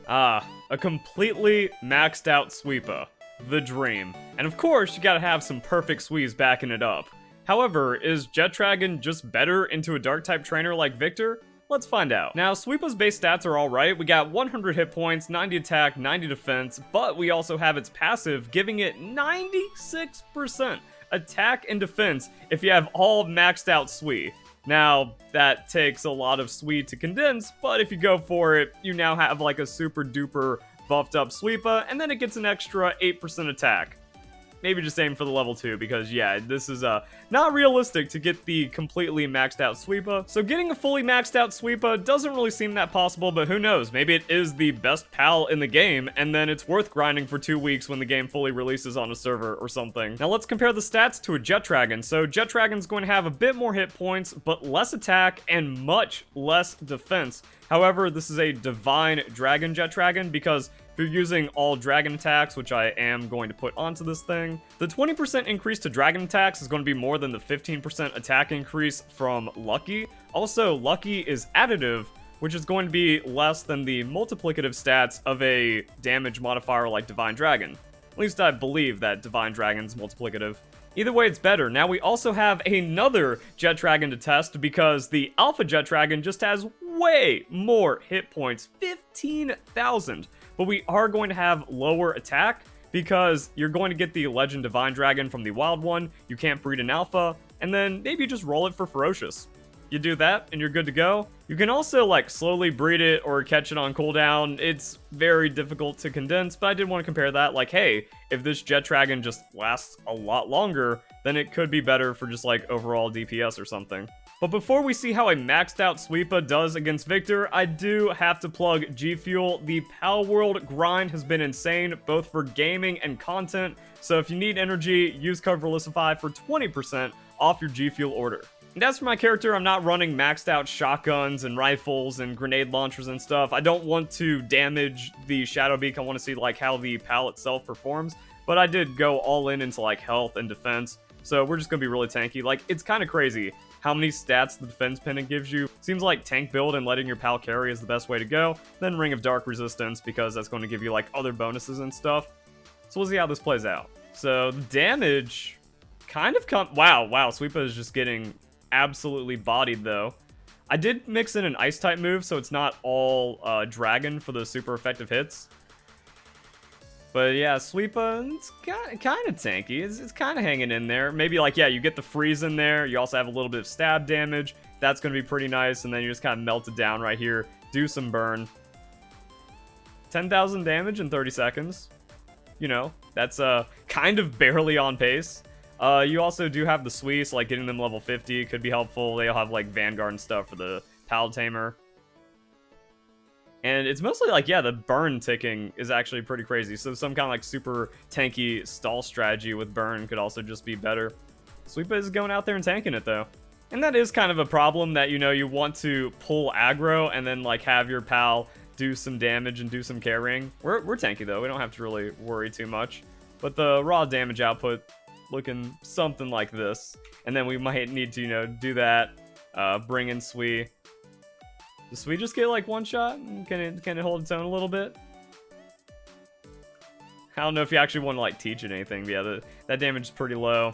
A completely maxed out Sweepa. The dream. And of course, you gotta have some perfect Swees backing it up. However, is Jetragon just better into a dark type trainer like Victor? Let's find out. Now, Sweepa's base stats are alright. We got 100 hit points, 90 attack, 90 defense, but we also have its passive giving it 96% attack and defense if you have all maxed out Swee. Now, that takes a lot of Swee to condense, but if you go for it, you now have like a super duper buffed up Sweepa, and then it gets an extra 8% attack. Maybe just aim for the level 2, because yeah, this is not realistic to get the completely maxed out Sweepa. So getting a fully maxed out Sweepa doesn't really seem that possible, but who knows? Maybe it is the best pal in the game, and then it's worth grinding for 2 weeks when the game fully releases on a server or something. Now let's compare the stats to a Jetragon. So Jetragon's going to have a bit more hit points, but less attack and much less defense. However, this is a Divine Dragon Jetragon, because if you're using all dragon attacks, which I am going to put onto this thing, the 20% increase to dragon attacks is going to be more than the 15% attack increase from Lucky. Also, Lucky is additive, which is going to be less than the multiplicative stats of a damage modifier like Divine Dragon. At least I believe that Divine Dragon's multiplicative. Either way, it's better. Now we also have another Jetragon to test, because the Alpha Jetragon just has way more hit points, 15,000. But we are going to have lower attack, because you're going to get the Legend Divine Dragon from the Wild one, you can't breed an Alpha, and then maybe just roll it for Ferocious. You do that, and you're good to go. You can also, like, slowly breed it or catch it on cooldown. It's very difficult to condense, but I did want to compare that. Like, hey, if this Jetragon just lasts a lot longer, then it could be better for just, like, overall DPS or something. But before we see how a maxed out Sweepa does against Victor, I do have to plug G Fuel. The Palworld grind has been insane, both for gaming and content. So if you need energy, use code Verlisify for 20% off your G Fuel order. And as for my character, I'm not running maxed out shotguns and rifles and grenade launchers and stuff. I don't want to damage the Shadow Beak. I want to see like how the pal itself performs. But I did go all in into like health and defense. So we're just going to be really tanky. Like, it's kind of crazy how many stats the defense pendant gives you. Seems like tank build and letting your pal carry is the best way to go. Then Ring of Dark Resistance, because that's going to give you like other bonuses and stuff. So we'll see how this plays out. So the damage kind of wow, Sweepa is just getting absolutely bodied though. I did mix in an ice type move, so it's not all dragon for the super effective hits. But yeah, Sweepa, it's kind of tanky. It's kind of hanging in there. Maybe like, yeah, you get the freeze in there. You also have a little bit of stab damage. That's going to be pretty nice. And then you just kind of melt it down right here. Do some burn. 10,000 damage in 30 seconds. You know, that's kind of barely on pace. You also do have the Swee, so like getting them level 50 could be helpful. They'll have like Vanguard and stuff for the Pal Tamer. And it's mostly like, yeah, the burn ticking is actually pretty crazy. So some kind of like super tanky stall strategy with burn could also just be better. Sweepa is going out there and tanking it though. And that is kind of a problem that, you know, you want to pull aggro and then like have your pal do some damage and do some carrying. We're tanky though. We don't have to really worry too much. But the raw damage output looking something like this. And then we might need to, you know, do that. Bring in Swee. Does Swee just get like one shot? Can it hold its own a little bit? I don't know if you actually want to like teach it anything. But yeah, that damage is pretty low.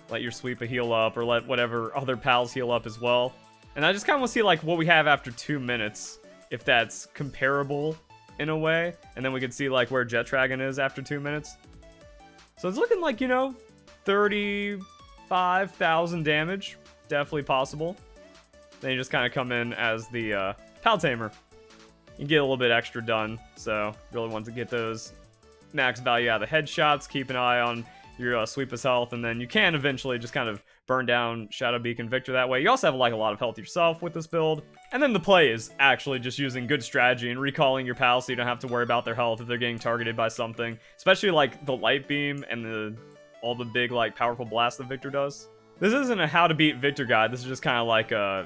Let your Sweepa heal up, or let whatever other pals heal up as well. And I just kind of want to see like what we have after 2 minutes, if that's comparable in a way. And then we can see like where Jetragon is after 2 minutes. So it's looking like, you know, 35,000 damage. Definitely possible. Then you just kind of come in as the Pal Tamer. You get a little bit extra done, so really want to get those max value out of the headshots. Keep an eye on your Sweepa's health, and then you can eventually just kind of burn down Shadow Beak and Victor that way. You also have like a lot of health yourself with this build. And then the play is actually just using good strategy and recalling your pals so you don't have to worry about their health if they're getting targeted by something. Especially like the light beam and all the big like powerful blasts that Victor does. This isn't a how to beat Victor guide. This is just kind of like a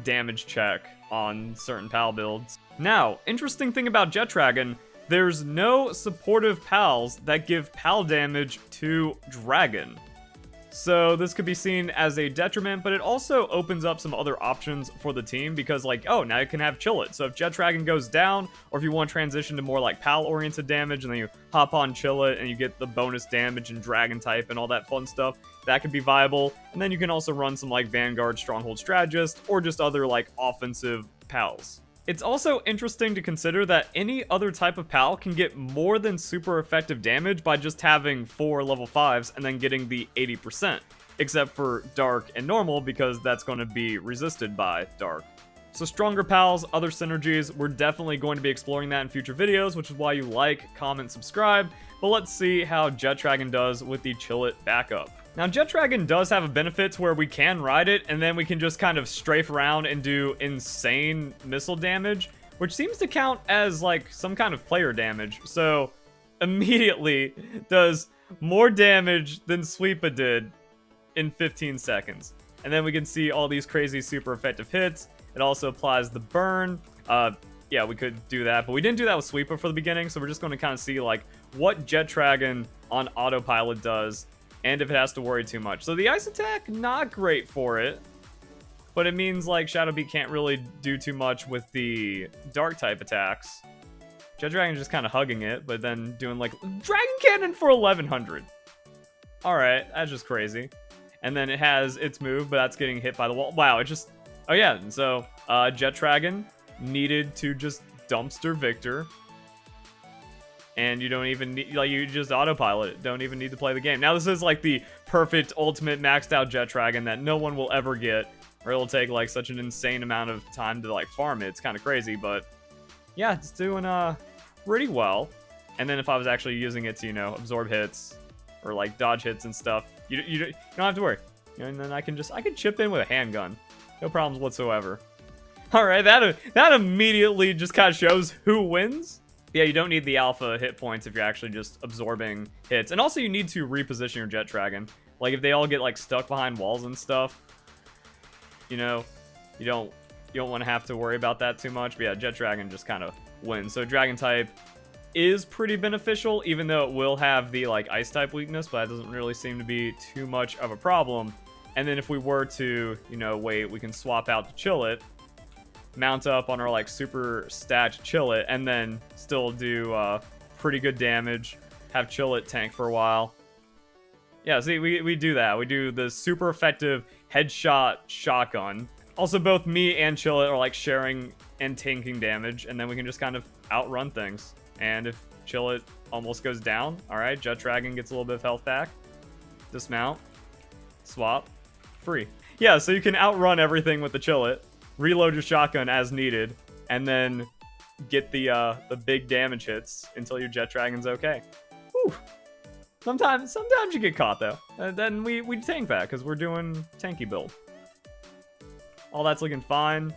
damage check on certain pal builds. Now, interesting thing about Jetragon, there's no supportive pals that give pal damage to Dragon. So this could be seen as a detriment, but it also opens up some other options for the team because, like, oh, now you can have Chill It. So if Jetragon goes down, or if you want to transition to more like PAL-oriented damage, and then you hop on Chill It and you get the bonus damage and Dragon type and all that fun stuff, that could be viable. And then you can also run some like Vanguard, Stronghold Strategist, or just other like offensive PALs. It's also interesting to consider that any other type of PAL can get more than super effective damage by just having 4 level 5s and then getting the 80%, except for Dark and Normal because that's going to be resisted by Dark. So stronger PALs, other synergies, we're definitely going to be exploring that in future videos, which is why you like, comment, subscribe. But let's see how Jetragon does with the Chill It backup. Now, Jetragon does have a benefit to where we can ride it, and then we can just kind of strafe around and do insane missile damage, which seems to count as, like, some kind of player damage. So, immediately does more damage than Sweepa did in 15 seconds. And then we can see all these crazy super effective hits. It also applies the burn. Yeah, we could do that, but we didn't do that with Sweepa for the beginning, so we're just going to kind of see, like, what Jetragon on autopilot does, and if it has to worry too much. So the ice attack, not great for it, but it means like Shadow Beat can't really do too much with the dark type attacks. Jetragon's just kind of hugging it, but then doing like Dragon Cannon for 1100. Alright, that's just crazy. And then it has its move, but that's getting hit by the wall. Wow, it just... Oh yeah, and so Jetragon needed to just dumpster Victor. And you don't even need, like, you just autopilot it. Don't even need to play the game. Now, this is, like, the perfect, ultimate, maxed out Jetragon that no one will ever get. Or it'll take, like, such an insane amount of time to, like, farm it. It's kind of crazy, but... Yeah, it's doing, pretty well. And then if I was actually using it to, you know, absorb hits, or, like, dodge hits and stuff, you don't have to worry. You know, and then I can chip in with a handgun. No problems whatsoever. Alright, that immediately just kind of shows who wins. Yeah, you don't need the alpha hit points if you're actually just absorbing hits. And also you need to reposition your Jetragon. Like if they all get like stuck behind walls and stuff, you know, you don't want to have to worry about that too much. But yeah, Jetragon just kind of wins. So Dragon type is pretty beneficial, even though it will have the like ice type weakness, but that doesn't really seem to be too much of a problem. And then if we were to, you know, wait, we can swap out to Chill It, mount up on our like super stat Chill It, and then still do pretty good damage, have Chill It tank for a while. Yeah, see, we do that. We do the super effective headshot shotgun. Also, both me and Chill It are like sharing and tanking damage, and then we can just kind of outrun things. And if Chill It almost goes down, alright, Jetragon gets a little bit of health back. Dismount. Swap. Free. Yeah, so you can outrun everything with the Chill It, reload your shotgun as needed, and then get the big damage hits until your Jetragon's okay. Whew. Sometimes you get caught though. And then we tank that because we're doing tanky build. All that's looking fine.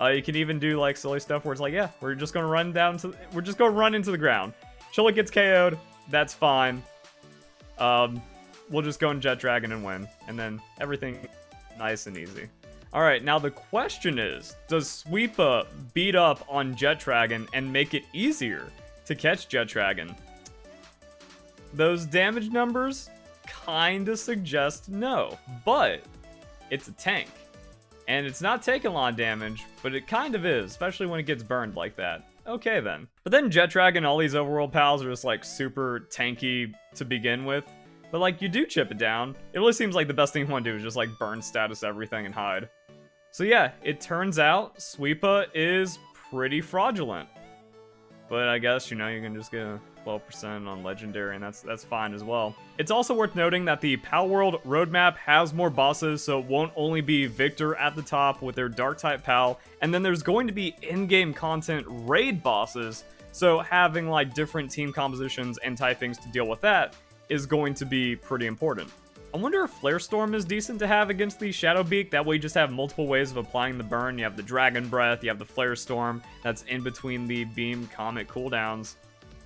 You can even do like silly stuff where it's like, yeah, we're just gonna run into the ground. Chill It gets KO'd. That's fine. We'll just go in Jetragon and win, and then everything nice and easy. Alright, now the question is, does Sweepa beat up on Jetragon and make it easier to catch Jetragon? Those damage numbers kinda suggest no, but it's a tank. And it's not taking a lot of damage, but it kind of is, especially when it gets burned like that. Okay then. But then Jetragon and all these overworld pals are just like super tanky to begin with. But like, you do chip it down. It really seems like the best thing you want to do is just like burn status everything and hide. So yeah, it turns out Sweepa is pretty fraudulent. But I guess, you know, you can just get a 12% on Legendary, and that's fine as well. It's also worth noting that the Palworld roadmap has more bosses, so it won't only be Victor at the top with their Dark-type Pal, and then there's going to be in-game content raid bosses, so having like different team compositions and typings to deal with that is going to be pretty important. I wonder if Flare Storm is decent to have against the Shadow Beak. That way you just have multiple ways of applying the burn. You have the Dragon Breath, you have the Flare Storm that's in between the Beam Comet cooldowns.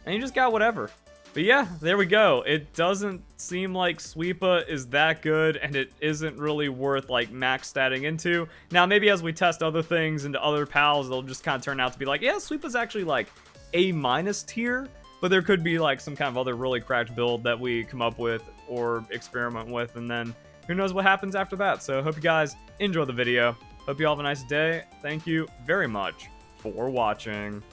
And you just got whatever. But yeah, there we go. It doesn't seem like Sweepa is that good, and it isn't really worth like max statting into. Now maybe as we test other things into other pals, they'll just kind of turn out to be like, yeah, Sweepa's actually like A- tier. But there could be like some kind of other really cracked build that we come up with or experiment with, and then who knows what happens after that. So hope you guys enjoy the video. Hope you all have a nice day. Thank you very much for watching.